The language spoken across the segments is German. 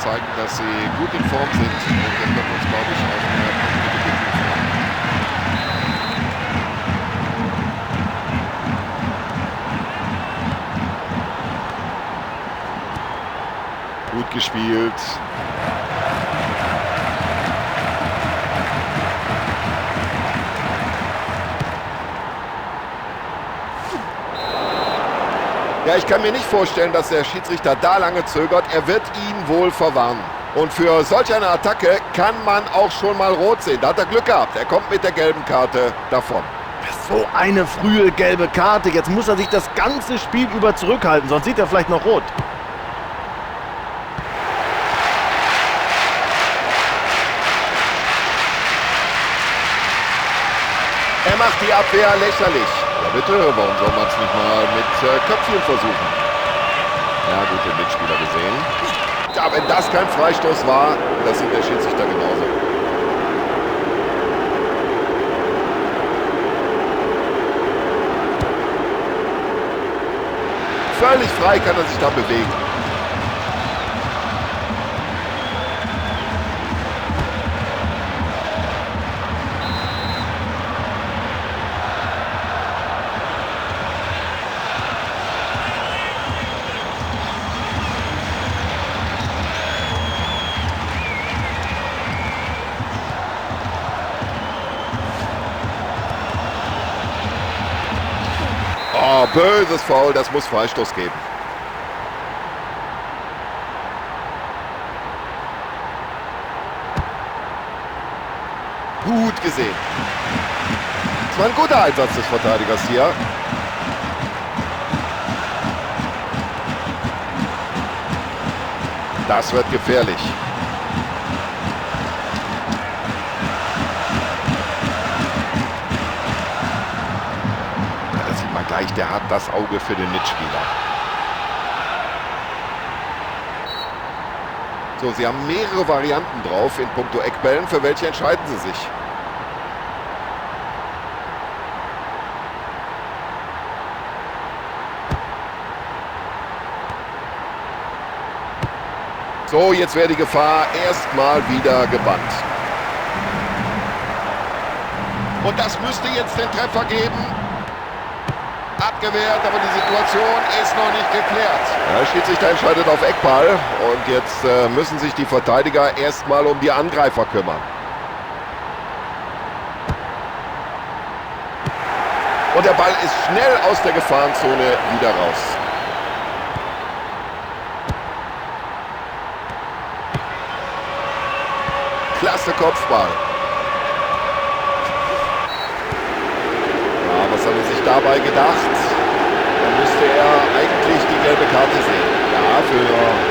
zeigen, dass sie gut in Form sind. Und wir können uns, glaube ich, auf eine positive Begegnung freuen. Gut gespielt. Ja, ich kann mir nicht vorstellen, dass der Schiedsrichter da lange zögert. Er wird ihn wohl verwarnen. Und für solch eine Attacke kann man auch schon mal rot sehen. Da hat er Glück gehabt. Er kommt mit der gelben Karte davon. So eine frühe gelbe Karte. Jetzt muss er sich das ganze Spiel über zurückhalten, sonst sieht er vielleicht noch rot. Er macht die Abwehr lächerlich. Ja bitte, warum soll man es nicht mal mit Köpfchen versuchen? Ja, gut, den Mitspieler gesehen. Ja, wenn das kein Freistoß war, das sieht der Schiedsrichter genauso. Völlig frei kann er sich da bewegen. Oh, böses Foul, das muss Freistoß geben. Gut gesehen. Das war ein guter Einsatz des Verteidigers hier. Das wird gefährlich. Da sieht man gleich, der hat das Auge für den Mitspieler. So, sie haben mehrere Varianten drauf in puncto Eckbällen. Für welche entscheiden sie sich? So, jetzt wäre die Gefahr erstmal wieder gebannt. Und das müsste jetzt den Treffer geben. Abgewehrt, aber die Situation ist noch nicht geklärt. Der Schiedsrichter entscheidet auf Eckball und jetzt müssen sich die Verteidiger erstmal um die Angreifer kümmern. Und der Ball ist schnell aus der Gefahrenzone wieder raus. Klasse Kopfball. Ja, was hat er sich dabei gedacht? Da müsste er eigentlich die gelbe Karte sehen. Ja, für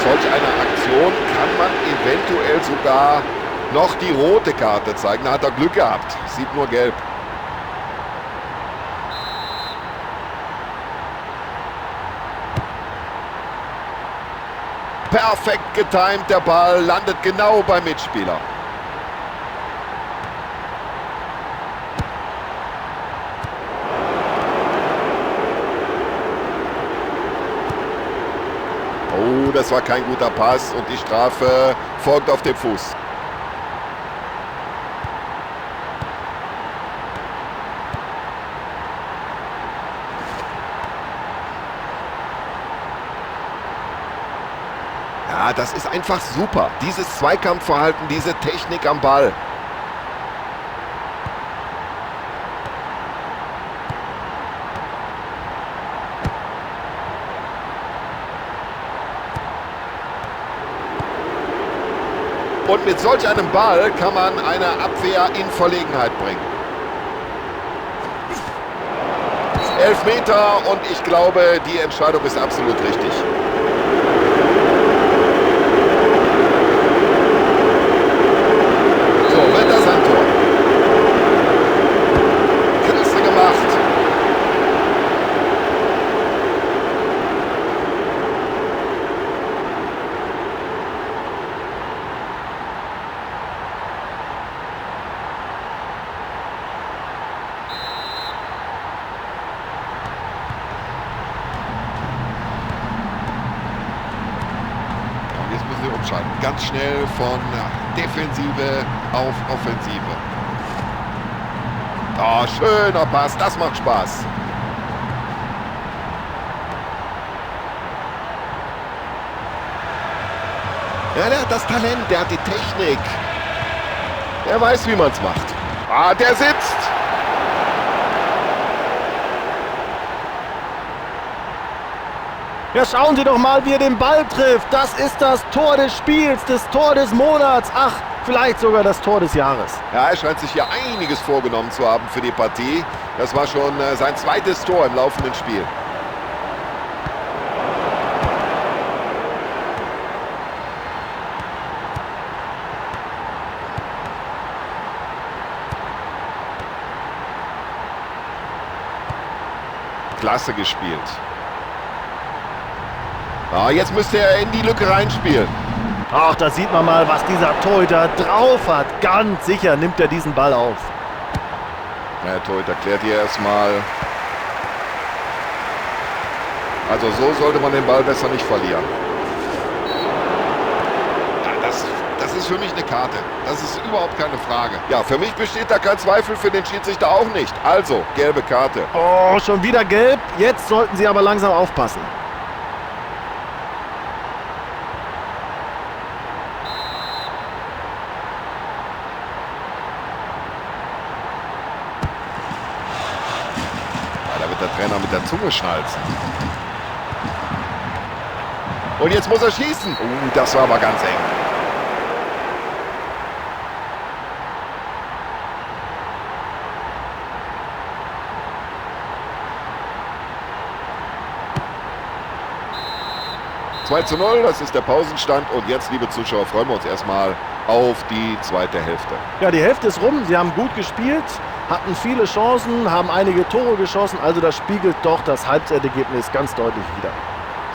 solch eine Aktion kann man eventuell sogar noch die rote Karte zeigen. Da hat er Glück gehabt. Sieht nur gelb. Perfekt getimt, der Ball landet genau beim Mitspieler. Oh, das war kein guter Pass und die Strafe folgt auf dem Fuß. Ja, das ist einfach super. Dieses Zweikampfverhalten, diese Technik am Ball. Und mit solch einem Ball kann man eine Abwehr in Verlegenheit bringen. Elfmeter und ich glaube, die Entscheidung ist absolut richtig. So, wird das ein Tor. Klasse gemacht. umschalten. Ganz schnell von Defensive auf Offensive. Oh, schöner Pass, das macht Spaß. Ja, der hat das Talent, der hat die Technik. Der weiß, wie man es macht. Ah, der sitzt. Ja, schauen Sie doch mal, wie er den Ball trifft. Das ist das Tor des Spiels, das Tor des Monats. Ach, vielleicht sogar das Tor des Jahres. Ja, er scheint sich hier einiges vorgenommen zu haben für die Partie. Das war schon sein zweites Tor im laufenden Spiel. Klasse gespielt. Ah, jetzt müsste er in die Lücke reinspielen. Ach, da sieht man mal, was dieser Torhüter drauf hat. Ganz sicher nimmt er diesen Ball auf. Ja, der Torhüter klärt hier erstmal. Also so sollte man den Ball besser nicht verlieren. Ja, das ist für mich eine Karte. Das ist überhaupt keine Frage. Ja, für mich besteht da kein Zweifel, für den Schiedsrichter auch nicht. Also, gelbe Karte. Oh, schon wieder gelb. Jetzt sollten Sie aber langsam aufpassen. Der Trainer mit der Zunge schnalzen. Und jetzt muss er schießen. Das war aber ganz eng. (2:0), das ist der Pausenstand. Und jetzt, liebe Zuschauer, freuen wir uns erstmal auf die zweite Hälfte. Ja, die Hälfte ist rum. Sie haben gut gespielt, hatten viele Chancen, haben einige Tore geschossen. Also das spiegelt doch das Halbzeitergebnis ganz deutlich wider.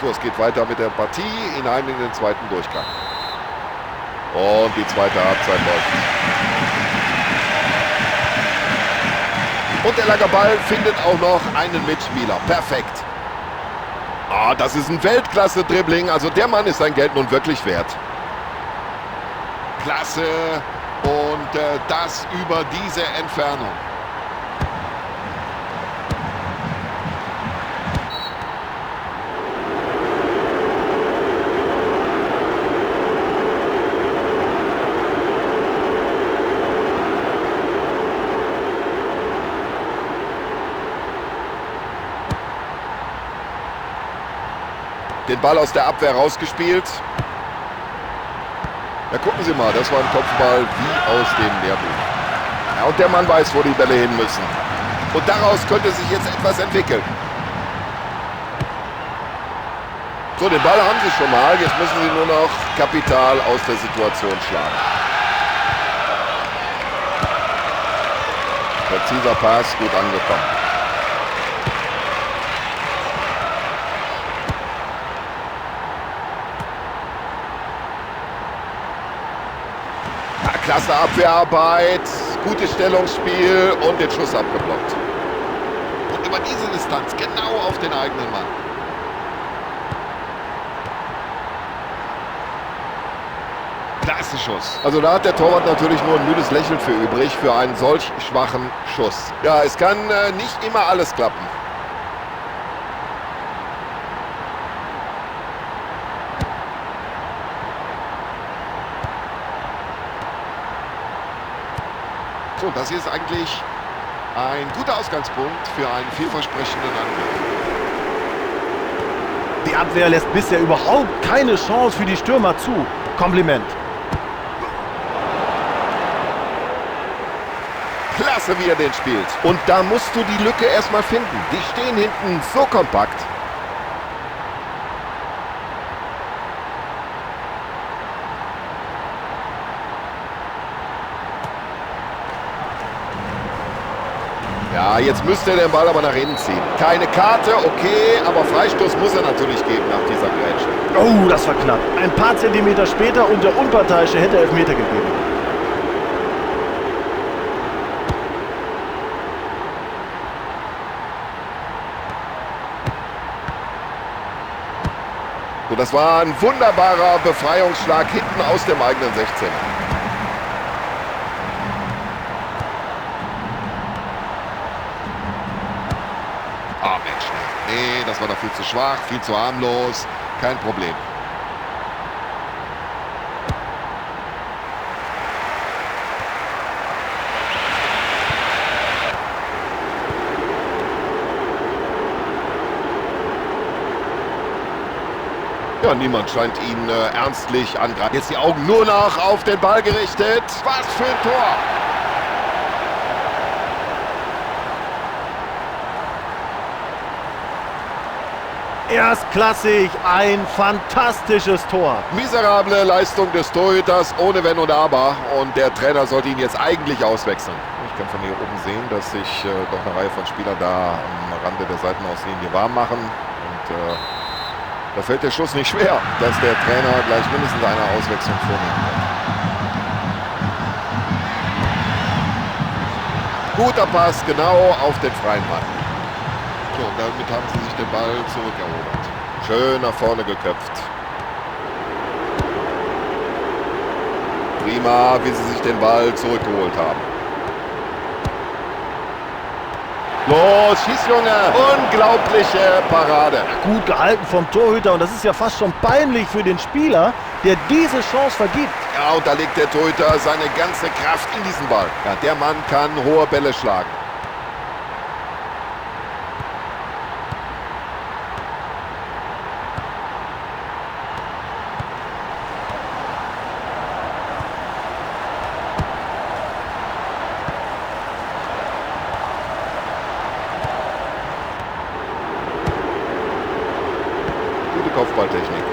So, es geht weiter mit der Partie hinein in den zweiten Durchgang. Und die zweite Halbzeit läuft. Und der lange Ball findet auch noch einen Mitspieler. Perfekt. Ah, das ist ein Weltklasse-Dribbling. Also der Mann ist sein Geld nun wirklich wert. Klasse. Und das über diese Entfernung. Den Ball aus der Abwehr rausgespielt. Ja, gucken Sie mal, das war ein Kopfball wie aus dem Lehrbuch. Ja, und der Mann weiß, wo die Bälle hin müssen. Und daraus könnte sich jetzt etwas entwickeln. So, den Ball haben Sie schon mal. Jetzt müssen Sie nur noch Kapital aus der Situation schlagen. Präziser Pass, gut angekommen. Klasse Abwehrarbeit, gutes Stellungsspiel und den Schuss abgeblockt. Und über diese Distanz genau auf den eigenen Mann. Klasse Schuss. Also da hat der Torwart natürlich nur ein müdes Lächeln für übrig, für einen solch schwachen Schuss. Ja, es kann nicht immer alles klappen. So, das hier ist eigentlich ein guter Ausgangspunkt für einen vielversprechenden Angriff. Die Abwehr lässt bisher überhaupt keine Chance für die Stürmer zu. Kompliment. Klasse, wie er den spielt. Und da musst du die Lücke erstmal finden. Die stehen hinten so kompakt. Ja, jetzt müsste er den Ball aber nach innen ziehen. Keine Karte, okay, aber Freistoß muss er natürlich geben nach dieser Grätsche. Oh, das war knapp. Ein paar Zentimeter später und der Unparteiische hätte Elfmeter gegeben. So, das war ein wunderbarer Befreiungsschlag hinten aus dem eigenen 16er. Ah, Mensch, nee, das war da viel zu schwach, viel zu harmlos. Kein Problem. Ja, niemand scheint ihn ernstlich angreifen. Jetzt die Augen nur noch auf den Ball gerichtet. Was für ein Tor! Erstklassig, ein fantastisches Tor. Miserable Leistung des Torhüters, ohne Wenn und Aber. Und der Trainer sollte ihn jetzt eigentlich auswechseln. Ich kann von hier oben sehen, dass sich doch eine Reihe von Spielern da am Rande der Seitenauslinie warm machen. Und da fällt der Schuss nicht schwer, dass der Trainer gleich mindestens eine Auswechslung vornehmen wird. Guter Pass, genau auf den freien Mann. So, und damit haben sie sich den Ball zurückerobert. Schön nach vorne geköpft. Prima, wie sie sich den Ball zurückgeholt haben. Los, schieß, Junge! Unglaubliche Parade. Gut gehalten vom Torhüter und das ist ja fast schon peinlich für den Spieler, der diese Chance vergibt. Ja, und da legt der Torhüter seine ganze Kraft in diesen Ball. Ja, der Mann kann hohe Bälle schlagen. Kopfballtechnik.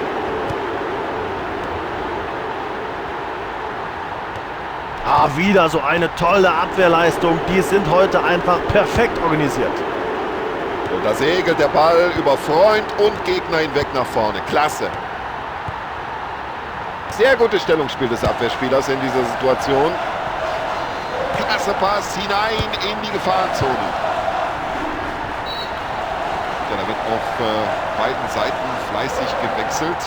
Wieder so eine tolle Abwehrleistung. Die sind heute einfach perfekt organisiert. Und da segelt der Ball über Freund und Gegner hinweg nach vorne. Klasse. Sehr gutes Stellungsspiel des Abwehrspielers in dieser Situation. Klasse Pass hinein in die Gefahrenzone. Ja, da wird auf beiden Seiten fleißig gewechselt.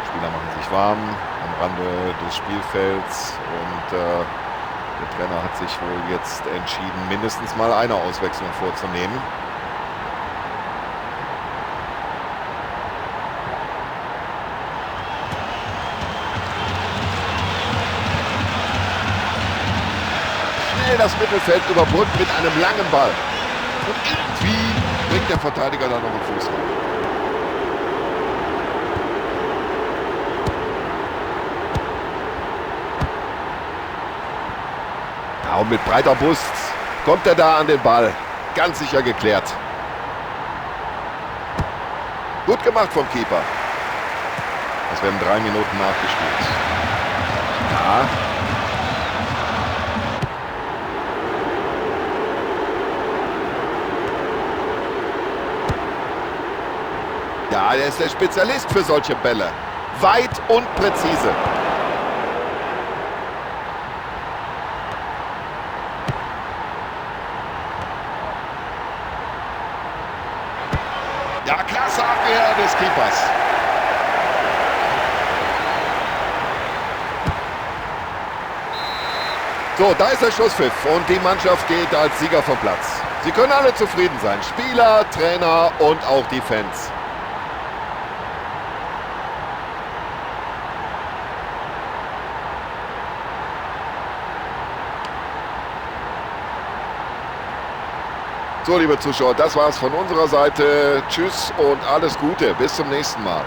Die Spieler machen sich warm am Rande des Spielfelds und der Trainer hat sich wohl jetzt entschieden, mindestens mal eine Auswechslung vorzunehmen. Schnell das Mittelfeld überbrückt mit einem langen Ball. Und irgendwie bringt der Verteidiger da noch einen Fuß rein. Ja, und mit breiter Brust kommt er da an den Ball. Ganz sicher geklärt. Gut gemacht vom Keeper. Das werden 3 Minuten nachgespielt. Ja. Ja, er ist der Spezialist für solche Bälle. Weit und präzise. Ja, klasse Abwehr des Keepers. So, da ist der Schlusspfiff und die Mannschaft geht als Sieger vom Platz. Sie können alle zufrieden sein. Spieler, Trainer und auch die Fans. So, liebe Zuschauer, das war's von unserer Seite. Tschüss und alles Gute. Bis zum nächsten Mal.